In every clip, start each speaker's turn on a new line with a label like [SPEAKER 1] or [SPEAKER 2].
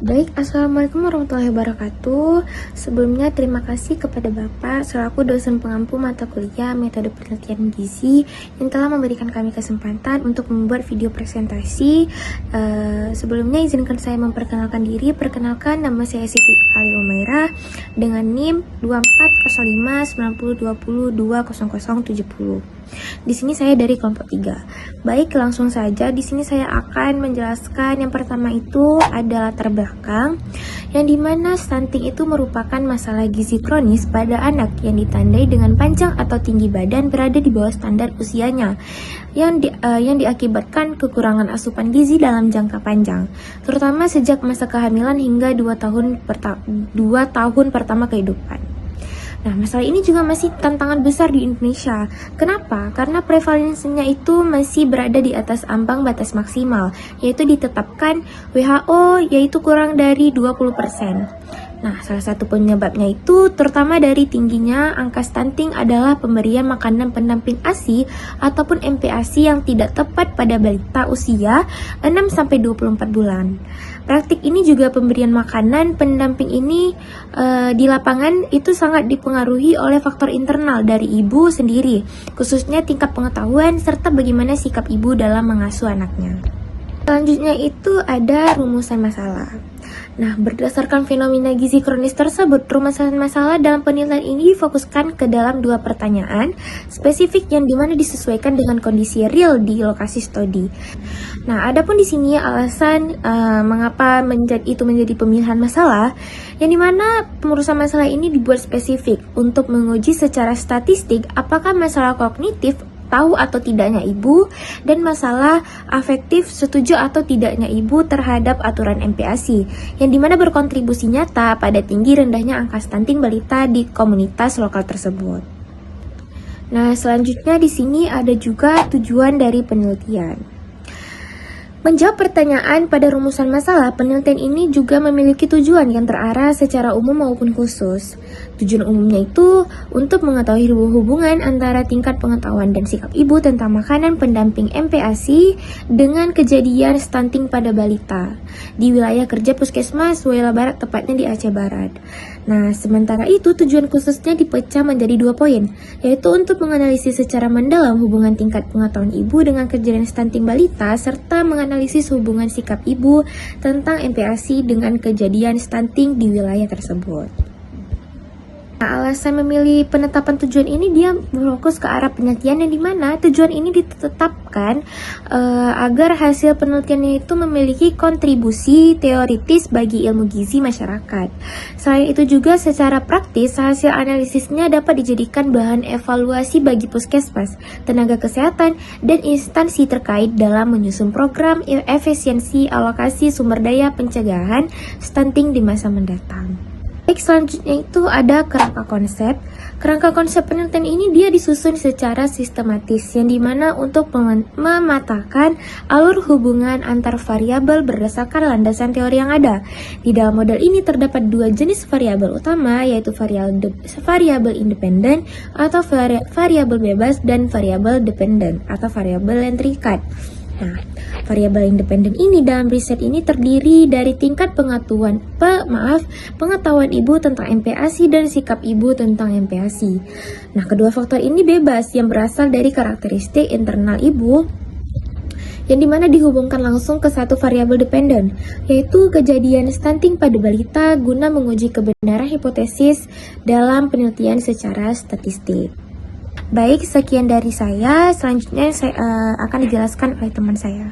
[SPEAKER 1] Baik, Assalamualaikum warahmatullahi wabarakatuh. Sebelumnya terima kasih kepada Bapak selaku dosen pengampu mata kuliah metode penelitian gizi yang telah memberikan kami kesempatan untuk membuat video presentasi. Sebelumnya izinkan saya memperkenalkan diri. Perkenalkan, nama saya Siti Ali Umairah dengan NIM 24059020200070. Di sini saya dari kelompok 3. Baik, langsung saja di sini saya akan menjelaskan yang pertama itu ada latar belakang yang dimana stunting itu merupakan masalah gizi kronis pada anak yang ditandai dengan panjang atau tinggi badan berada di bawah standar usianya yang diakibatkan kekurangan asupan gizi dalam jangka panjang, terutama sejak masa kehamilan hingga 2 tahun pertama kehidupan. Nah, masalah ini juga masih tantangan besar di Indonesia. Kenapa? Karena prevalensinya itu masih berada di atas ambang batas maksimal, yaitu ditetapkan WHO yaitu kurang dari 20%. Nah, salah satu penyebabnya itu terutama dari tingginya angka stunting adalah pemberian makanan pendamping ASI ataupun MPASI yang tidak tepat pada balita usia 6-24 bulan. Praktik ini juga pemberian makanan pendamping ini di lapangan itu sangat dipengaruhi oleh faktor internal dari ibu sendiri, khususnya tingkat pengetahuan serta bagaimana sikap ibu dalam mengasuh anaknya. Selanjutnya itu ada rumusan masalah. Nah, berdasarkan fenomena gizi kronis tersebut, rumusan masalah dalam penilaian ini difokuskan ke dalam 2 pertanyaan spesifik yang dimana disesuaikan dengan kondisi real di lokasi studi. Nah, adapun di sini alasan mengapa itu menjadi pemilihan masalah, yang dimana pengurusan masalah ini dibuat spesifik untuk menguji secara statistik apakah masalah kognitif tahu atau tidaknya ibu, dan masalah afektif setuju atau tidaknya ibu terhadap aturan MPASI, yang dimana berkontribusi nyata pada tinggi rendahnya angka stunting balita di komunitas lokal tersebut. Nah, selanjutnya di sini ada juga tujuan dari penelitian. Menjawab pertanyaan pada rumusan masalah, penelitian ini juga memiliki tujuan yang terarah secara umum maupun khusus. Tujuan umumnya itu untuk mengetahui hubungan antara tingkat pengetahuan dan sikap ibu tentang makanan pendamping MPASI dengan kejadian stunting pada balita di wilayah kerja Puskesmas Wela Barat, tepatnya di Aceh Barat. Nah, sementara itu tujuan khususnya dipecah menjadi 2 poin, yaitu untuk menganalisis secara mendalam hubungan tingkat pengetahuan ibu dengan kejadian stunting balita serta menganalisis hubungan sikap ibu tentang MPASI dengan kejadian stunting di wilayah tersebut. Nah, alasan memilih penetapan tujuan ini dia berfokus ke arah penelitian yang dimana tujuan ini ditetapkan agar hasil penelitiannya itu memiliki kontribusi teoritis bagi ilmu gizi masyarakat. Selain itu juga secara praktis hasil analisisnya dapat dijadikan bahan evaluasi bagi puskesmas, tenaga kesehatan, dan instansi terkait dalam menyusun program efisiensi alokasi sumber daya pencegahan stunting di masa mendatang. Baik, selanjutnya itu ada kerangka konsep. Kerangka konsep penelitian ini dia disusun secara sistematis, yang dimana untuk mematahkan alur hubungan antar variabel berdasarkan landasan teori yang ada. Di dalam model ini terdapat 2 jenis variabel utama, yaitu variabel independen atau variabel bebas dan variabel dependen atau variabel yang terikat. Nah, variabel independen ini dalam riset ini terdiri dari tingkat pengetahuan ibu tentang MPASI dan sikap ibu tentang MPASI. Nah, kedua faktor ini bebas yang berasal dari karakteristik internal ibu yang dimana dihubungkan langsung ke satu variabel dependen, yaitu kejadian stunting pada balita guna menguji kebenaran hipotesis dalam penelitian secara statistik. Baik, sekian dari saya. Selanjutnya saya akan dijelaskan oleh teman saya.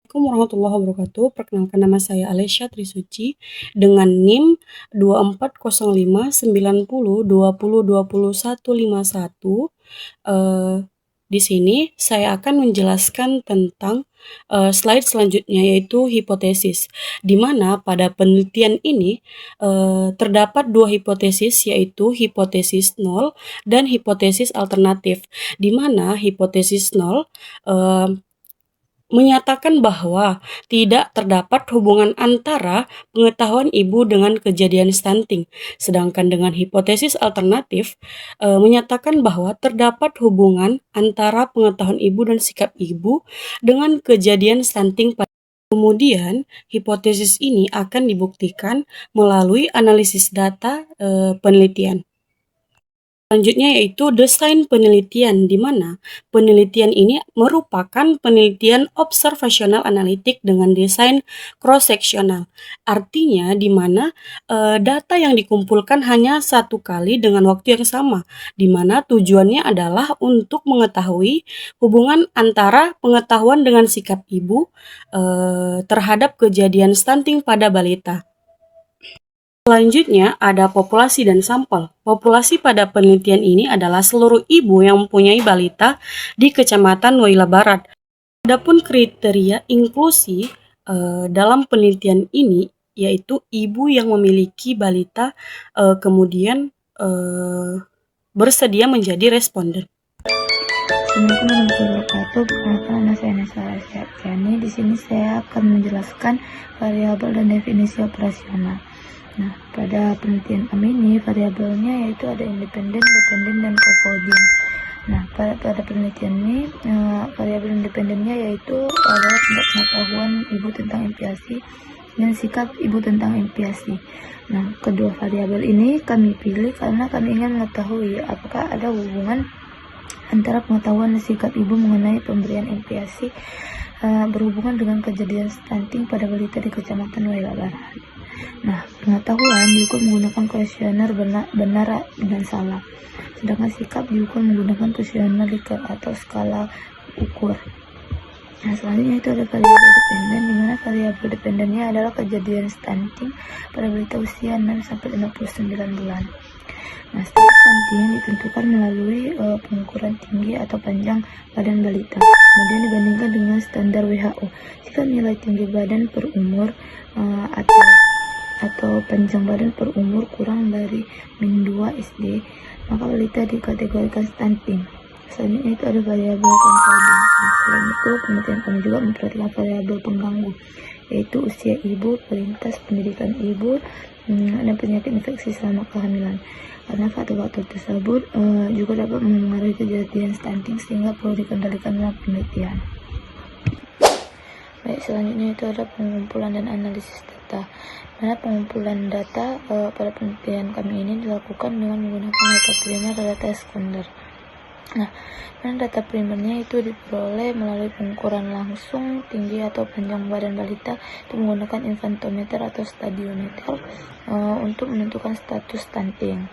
[SPEAKER 2] Assalamualaikum warahmatullahi wabarakatuh. Perkenalkan, nama saya Alesya Trisuci dengan NIM 24059020202151. Di sini saya akan menjelaskan tentang slide selanjutnya, yaitu hipotesis, di mana pada penelitian ini terdapat 2 hipotesis, yaitu hipotesis 0 dan hipotesis alternatif, di mana hipotesis 0 menyatakan bahwa tidak terdapat hubungan antara pengetahuan ibu dengan kejadian stunting. Sedangkan dengan hipotesis alternatif menyatakan bahwa terdapat hubungan antara pengetahuan ibu dan sikap ibu dengan kejadian stunting pada Kemudian, hipotesis ini akan dibuktikan melalui analisis data penelitian. Selanjutnya yaitu desain penelitian, di mana penelitian ini merupakan penelitian observasional analitik dengan desain cross-seksional. Artinya di mana data yang dikumpulkan hanya satu kali dengan waktu yang sama, di mana tujuannya adalah untuk mengetahui hubungan antara pengetahuan dengan sikap ibu terhadap kejadian stunting pada balita. Selanjutnya ada populasi dan sampel. Populasi pada penelitian ini adalah seluruh ibu yang mempunyai balita di Kecamatan Waila Barat. Adapun kriteria inklusi dalam penelitian ini yaitu ibu yang memiliki balita kemudian bersedia menjadi responden.
[SPEAKER 1] Assalamualaikum warahmatullahi wabarakatuh. Perkenalkan, nama saya Nesa Syafriani. Di sini saya akan menjelaskan variabel dan definisi operasional. Nah, pada penelitian kami ini variabelnya yaitu ada independen, dependen, dan co-founding. Nah, pada penelitian ini variabel independennya yaitu adalah tingkat pengetahuan ibu tentang MPASI dan sikap ibu tentang MPASI. Nah, kedua variabel ini kami pilih karena kami ingin mengetahui apakah ada hubungan antara pengetahuan dan sikap ibu mengenai pemberian MPASI berhubungan dengan kejadian stunting pada balita di Kecamatan Waila Barat. Nah, pengetahuan diukur menggunakan kuesioner benar dan salah, sedangkan sikap diukur menggunakan kuesioner atau skala ukur. Nah, selanjutnya itu ada variabel dependen, di mana variabel dependennya adalah kejadian stunting pada balita usia 6-59 bulan. Nah, status stunting ditentukan melalui pengukuran tinggi atau panjang badan balita, kemudian dibandingkan dengan standar WHO. Jika nilai tinggi badan per umur atau panjang badan per umur kurang dari min 2 SD, maka balita dikategorikan stunting. Selanjutnya itu ada variabel confounding. Nah, selain itu, penelitian kami juga memperhatikan variabel pengganggu, yaitu usia ibu, pelintas pendidikan ibu, dan penyakit infeksi selama kehamilan. Karena faktor-faktor tersebut juga dapat mempengaruhi kejadian stunting sehingga perlu dikendalikan dalam penelitian. Baik, selanjutnya itu ada pengumpulan dan analisis data. Mana pengumpulan data pada penelitian kami ini dilakukan dengan menggunakan data primer dan data sekunder. Nah, mana data primernya itu diperoleh melalui pengukuran langsung tinggi atau panjang badan balita itu menggunakan infantometer atau stadiometer untuk menentukan status stunting.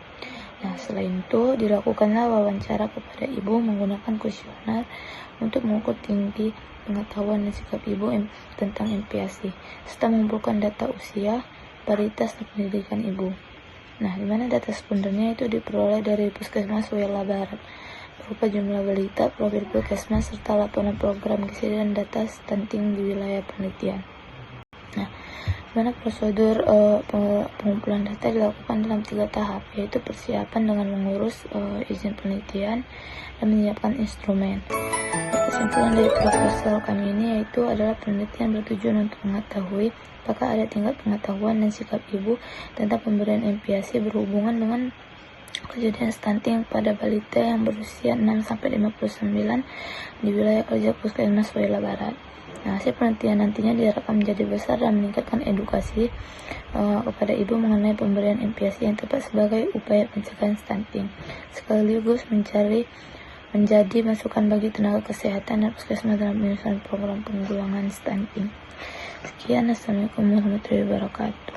[SPEAKER 1] Nah, selain itu dilakukanlah wawancara kepada ibu menggunakan kuesioner untuk mengukur tinggi pengetahuan dan sikap ibu tentang MPASI, serta mengumpulkan data usia, balita, dan pendidikan ibu. Nah, di mana data sekundernya itu diperoleh dari Puskesmas Waila Barat, berupa jumlah balita, profil puskesmas, serta laporan program gizi dan data stunting di wilayah penelitian. Nah, mana prosedur pengumpulan data dilakukan dalam 3 tahap, yaitu persiapan dengan mengurus izin penelitian dan menyiapkan instrumen. Kesimpulan dari proposal kami ini yaitu adalah penelitian bertujuan untuk mengetahui apakah ada tingkat pengetahuan dan sikap ibu tentang pemberian MPASI berhubungan dengan kejadian stunting pada balita yang berusia 6-59 di wilayah kerja Puskesmas Waila Barat. Nah, hasil penelitian nantinya diharapkan menjadi besar dan meningkatkan edukasi kepada ibu mengenai pemberian MPASI yang tepat sebagai upaya pencegahan stunting, sekaligus menjadi masukan bagi tenaga kesehatan dan puskesmas dalam penyusunan program penanggulangan stunting. Sekian, Assalamualaikum warahmatullahi wabarakatuh.